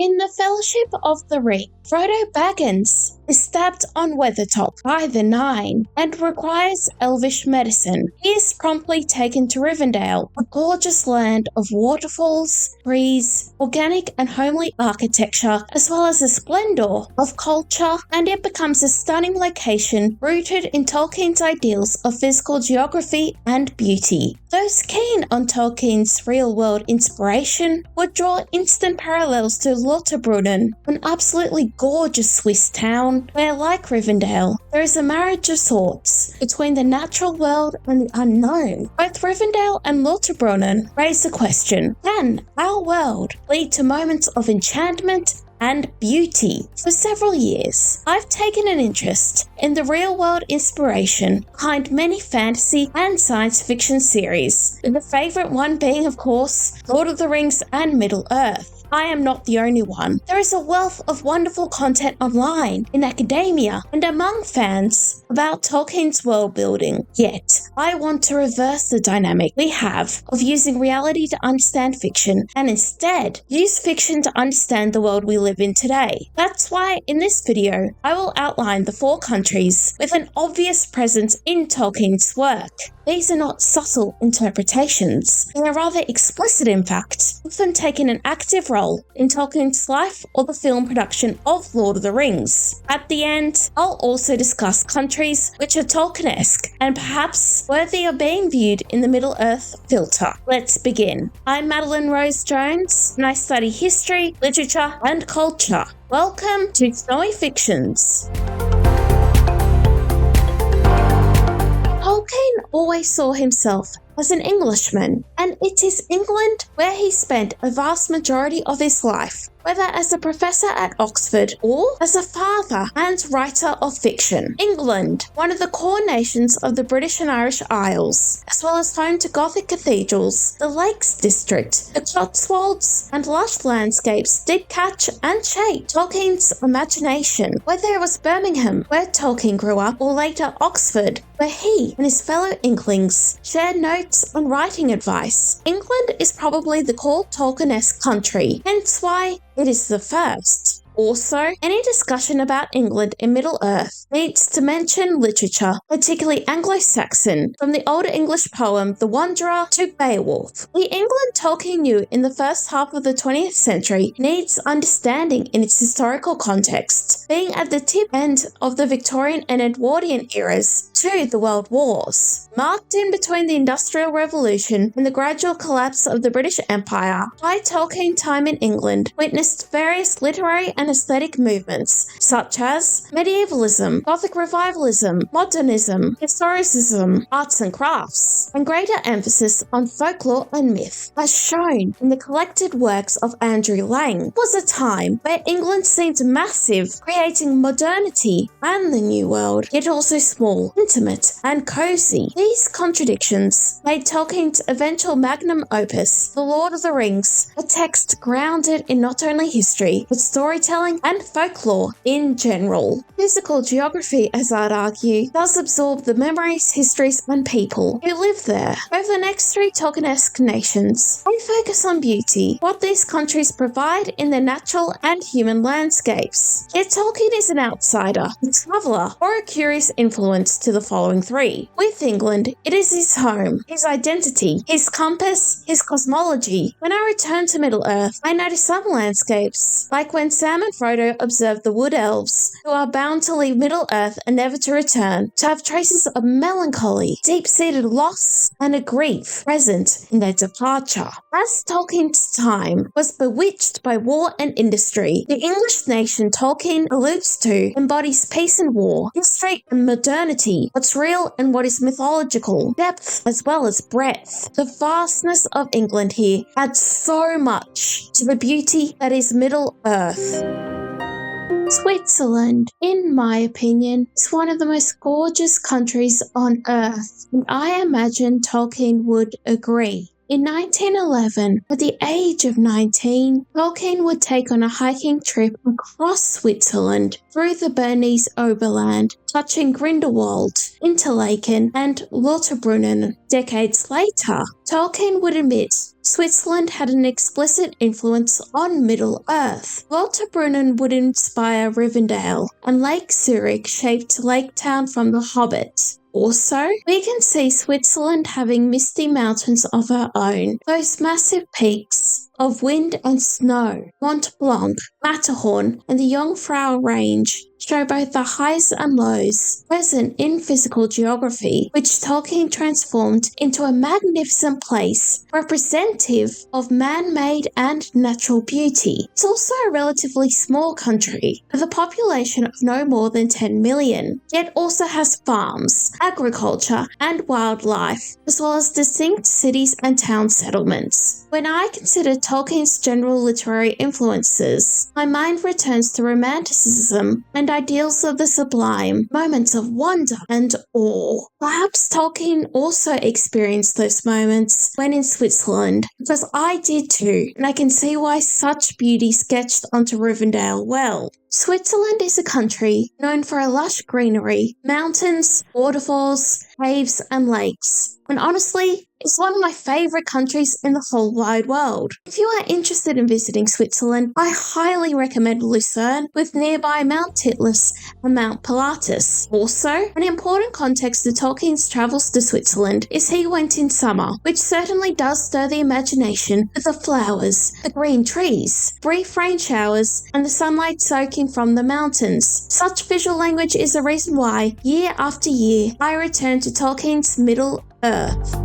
In the Fellowship of the Ring, Frodo Baggins is stabbed on Weathertop by the Nine and requires elvish medicine. He is promptly taken to Rivendell, a gorgeous land of waterfalls, trees, organic and homely architecture, as well as a splendor of culture, and it becomes a stunning location rooted in Tolkien's ideals of physical geography and beauty. Those keen on Tolkien's real-world inspiration would draw instant parallels to Lotterbrunnen, an absolutely gorgeous Swiss town where, like Rivendell, there is a marriage of sorts between the natural world and the unknown. Both Rivendell and Lotterbrunnen raise the question, can our world lead to moments of enchantment and beauty? For several years, I've taken an interest in the real-world inspiration behind many fantasy and science fiction series, the favourite one being, of course, Lord of the Rings and Middle-earth. I am not the only one. There is a wealth of wonderful content online, in academia, and among fans about Tolkien's world building. Yet, I want to reverse the dynamic we have of using reality to understand fiction, and instead use fiction to understand the world we live in today. That's why in this video, I will outline the 4 countries with an obvious presence in Tolkien's work. These are not subtle interpretations. They are rather explicit, in fact, often taking an active role in Tolkien's life or the film production of Lord of the Rings. At the end, I'll also discuss countries which are Tolkienesque and perhaps worthy of being viewed in the Middle-earth filter. Let's begin. I'm Madeleine Rose Jones, and I study history, literature, and culture. Welcome to Snowy Fictions. Tolkien always saw himself as an Englishman, and it is England where he spent a vast majority of his life, whether as a professor at Oxford or as a father and writer of fiction. England, one of the core nations of the British and Irish Isles, as well as home to Gothic cathedrals, the Lakes District, the Cotswolds, and lush landscapes did catch and shape Tolkien's imagination, whether it was Birmingham, where Tolkien grew up, or later Oxford, where he and his fellow Inklings shared notes and writing advice. England is probably the core Tolkienesque country, hence why it is the first. Also, any discussion about England in Middle-earth needs to mention literature, particularly Anglo-Saxon, from the Old English poem The Wanderer to Beowulf. The England Tolkien knew in the first half of the 20th century needs understanding in its historical context, being at the tip end of the Victorian and Edwardian eras to the World Wars. Marked in between the Industrial Revolution and the gradual collapse of the British Empire, high Tolkien time in England witnessed various literary and aesthetic movements such as medievalism, Gothic revivalism, modernism, historicism, arts and crafts, and greater emphasis on folklore and myth, as shown in the collected works of Andrew Lang. It was a time where England seemed massive, creating modernity and the New World, yet also small, intimate, and cozy. These contradictions made Tolkien's eventual magnum opus, The Lord of the Rings, a text grounded in not only history, but storytelling and folklore in general. Physical geography, as I'd argue, does absorb the memories, histories, and people who live there. Over the next 3 Tolkienesque nations, we focus on beauty, what these countries provide in their natural and human landscapes. Yet Tolkien is an outsider, a traveller, or a curious influence to the following 3. With England, it is his home, his identity, his compass, his cosmology. When I return to Middle-earth, I notice some landscapes, like when Sam and Frodo observe the Wood Elves, who are bound to leave Middle-earth and never to return, to have traces of melancholy, deep-seated loss, and a grief present in their departure. As Tolkien's time was bewitched by war and industry, the English nation Tolkien alludes to embodies peace and war, history and modernity, what's real and what is mythological, depth as well as breadth. The vastness of England here adds so much to the beauty that is Middle-earth. Switzerland, in my opinion, is one of the most gorgeous countries on earth, and I imagine Tolkien would agree. In 1911, at the age of 19, Tolkien would take on a hiking trip across Switzerland through the Bernese Oberland touching Grindelwald, Interlaken, and Lauterbrunnen. Decades later, Tolkien would admit Switzerland had an explicit influence on Middle-earth. Lauterbrunnen would inspire Rivendell, and Lake Zurich shaped Lake Town from The Hobbit. Also, we can see Switzerland having misty mountains of her own, those massive peaks of wind and snow. Mont Blanc, Matterhorn, and the Jungfrau Range show both the highs and lows present in physical geography, which Tolkien transformed into a magnificent place representative of man-made and natural beauty. It's also a relatively small country with a population of no more than 10 million, yet also has farms, agriculture, and wildlife, as well as distinct cities and town settlements. When I consider Tolkien's general literary influences, my mind returns to Romanticism and ideals of the sublime, moments of wonder and awe. Perhaps Tolkien also experienced those moments when in Switzerland, because I did too, and I can see why such beauty sketched onto Rivendell well. Switzerland is a country known for a lush greenery, mountains, waterfalls, caves, and lakes. And honestly, it's one of my favourite countries in the whole wide world. If you are interested in visiting Switzerland, I highly recommend Lucerne with nearby Mount Titlis and Mount Pilatus. Also, an important context to Tolkien's travels to Switzerland is he went in summer, which certainly does stir the imagination with the flowers, the green trees, brief rain showers, and the sunlight soaking from the mountains. Such visual language is the reason why, year after year, I return to Tolkien's Middle-earth.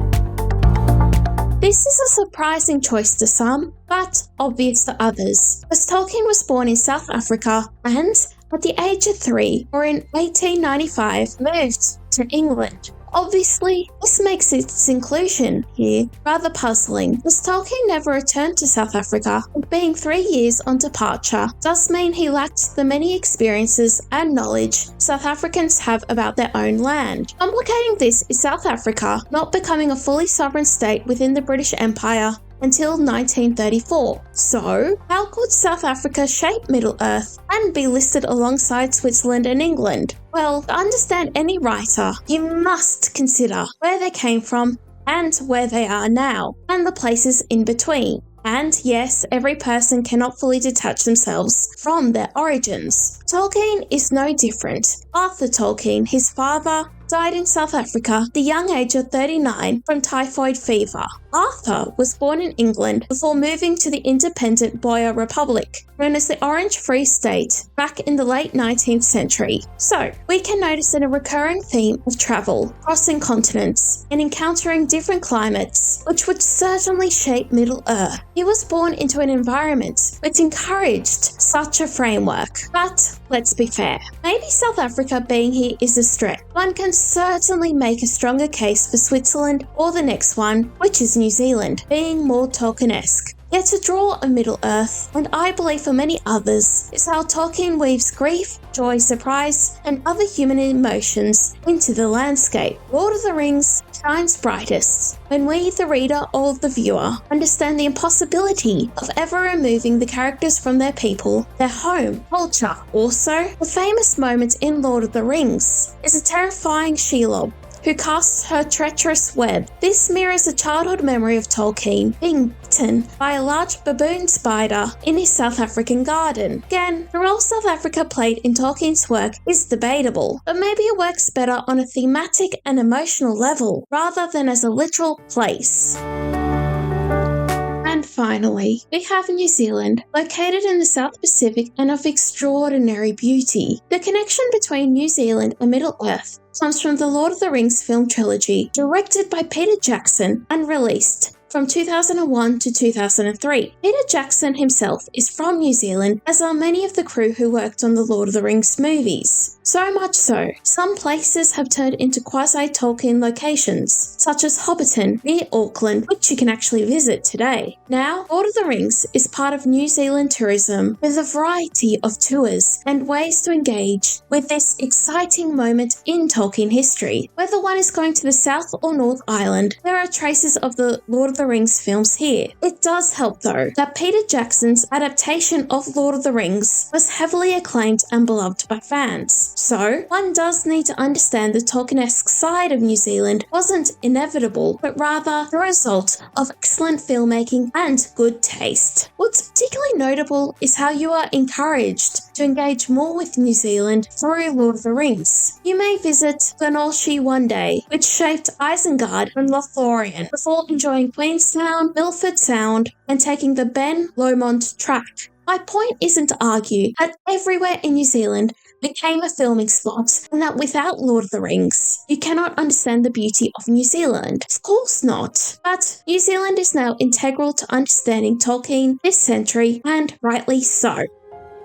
This is a surprising choice to some, but obvious to others, as Tolkien was born in South Africa and, at the age of 3, or in 1895, moved to England. Obviously, this makes its inclusion here rather puzzling, as Tolkien never returned to South Africa, and being 3 years on departure does mean he lacked the many experiences and knowledge South Africans have about their own land. Complicating this is South Africa not becoming a fully sovereign state within the British Empire until 1934. So, how could South Africa shape Middle-earth and be listed alongside Switzerland and England? Well, to understand any writer, you must consider where they came from and where they are now, and the places in between. And yes, every person cannot fully detach themselves from their origins. Tolkien is no different. Arthur Tolkien, his father, died in South Africa at the young age of 39 from typhoid fever. Arthur was born in England before moving to the independent Boer Republic, known as the Orange Free State, back in the late 19th century. So, we can notice a recurring theme of travel, crossing continents, and encountering different climates, which would certainly shape Middle-earth. He was born into an environment which encouraged such a framework. But, let's be fair, maybe South Africa being here is a stretch. One can certainly make a stronger case for Switzerland or the next one, which is New Zealand, being more Tolkienesque. Yet to draw a Middle-earth, and I believe for many others, is how Tolkien weaves grief, joy, surprise, and other human emotions into the landscape. Lord of the Rings shines brightest when we, the reader or the viewer, understand the impossibility of ever removing the characters from their people, their home, culture. Also, the famous moment in Lord of the Rings is a terrifying Shelob who casts her treacherous web. This mirrors a childhood memory of Tolkien being bitten by a large baboon spider in his South African garden. Again, the role South Africa played in Tolkien's work is debatable, but maybe it works better on a thematic and emotional level, rather than as a literal place. And finally, we have New Zealand, located in the South Pacific and of extraordinary beauty. The connection between New Zealand and Middle-earth comes from the Lord of the Rings film trilogy, directed by Peter Jackson and released from 2001 to 2003. Peter Jackson himself is from New Zealand, as are many of the crew who worked on the Lord of the Rings movies. So much so, some places have turned into quasi-Tolkien locations, such as Hobbiton near Auckland, which you can actually visit today. Now, Lord of the Rings is part of New Zealand tourism, with a variety of tours and ways to engage with this exciting moment in Tolkien history. Whether one is going to the South or North Island, there are traces of the Lord of of the Rings films here. It does help though that Peter Jackson's adaptation of Lord of the Rings was heavily acclaimed and beloved by fans. So, one does need to understand the Tolkienesque side of New Zealand wasn't inevitable, but rather the result of excellent filmmaking and good taste. What's particularly notable is how you are encouraged to engage more with New Zealand through Lord of the Rings. You may visit Glenorchy one day, which shaped Isengard and Lothlorien, before enjoying Queenstown, Milford Sound, and taking the Ben Lomond track. My point isn't to argue that everywhere in New Zealand became a filming spot and that without Lord of the Rings, you cannot understand the beauty of New Zealand. Of course not. But New Zealand is now integral to understanding Tolkien this century, and rightly so.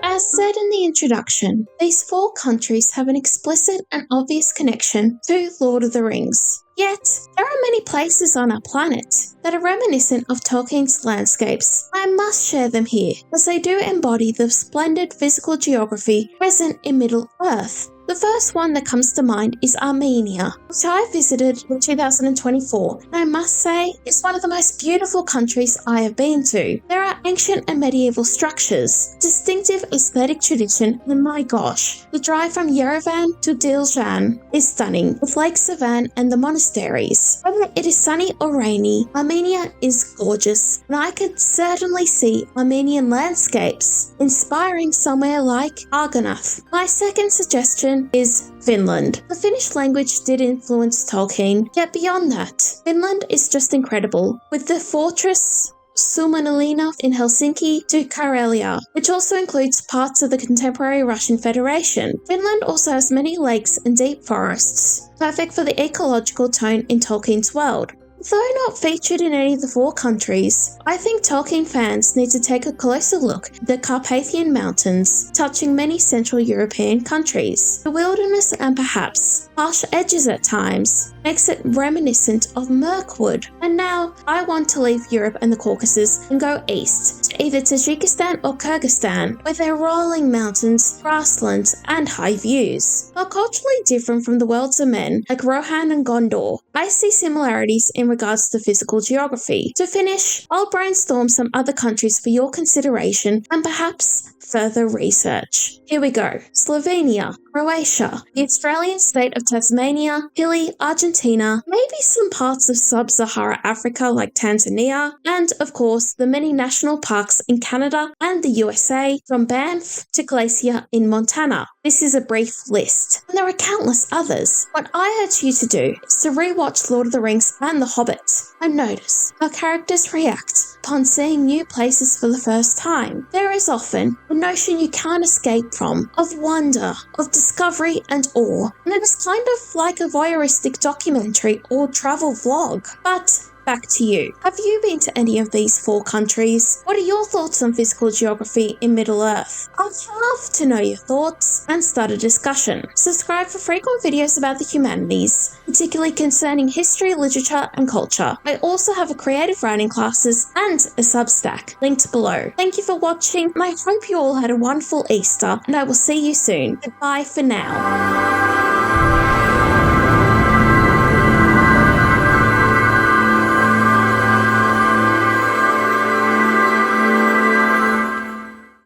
As said in the introduction, these 4 countries have an explicit and obvious connection to Lord of the Rings. Yet, there are many places on our planet that are reminiscent of Tolkien's landscapes. I must share them here, as they do embody the splendid physical geography present in Middle-earth. The first one that comes to mind is Armenia, which I visited in 2024, and I must say, it's one of the most beautiful countries I have been to. There are ancient and medieval structures, distinctive aesthetic tradition, and my gosh, the drive from Yerevan to Diljan is stunning, with Lake Sevan and the monasteries. Whether it is sunny or rainy, Armenia is gorgeous, and I could certainly see Armenian landscapes, inspiring somewhere like Argonath. My second suggestion is Finland. The Finnish language did influence Tolkien, yet beyond that, Finland is just incredible, with the fortress Suomenlinna in Helsinki to Karelia, which also includes parts of the contemporary Russian Federation. Finland also has many lakes and deep forests, perfect for the ecological tone in Tolkien's world. Though not featured in any of the 4 countries, I think Tolkien fans need to take a closer look at the Carpathian Mountains, touching many Central European countries. The wilderness and perhaps harsh edges at times makes it reminiscent of Mirkwood. And now, I want to leave Europe and the Caucasus and go east, to either Tajikistan or Kyrgyzstan, with their rolling mountains, grasslands, and high views. While culturally different from the worlds of men, like Rohan and Gondor, I see similarities in regards to physical geography. To finish, I'll brainstorm some other countries for your consideration and perhaps further research. Here we go. Slovenia, Croatia, the Australian state of Tasmania, Chile, Argentina, maybe some parts of sub-Sahara Africa like Tanzania, and of course the many national parks in Canada and the USA, from Banff to Glacier in Montana. This is a brief list, and there are countless others. What I urge you to do is to rewatch Lord of the Rings and The Hobbit and notice how characters react upon seeing new places for the first time. There is often a notion you can't escape from, of wonder, of discovery and awe, and it is kind of like a voyeuristic documentary or travel vlog. But back to you. Have you been to any of these 4 countries? What are your thoughts on physical geography in Middle-earth? I'd love to know your thoughts and start a discussion. Subscribe for frequent videos about the humanities, particularly concerning history, literature, and culture. I also have a creative writing classes and a Substack linked below. Thank you for watching, and I hope you all had a wonderful Easter, and I will see you soon. Goodbye for now.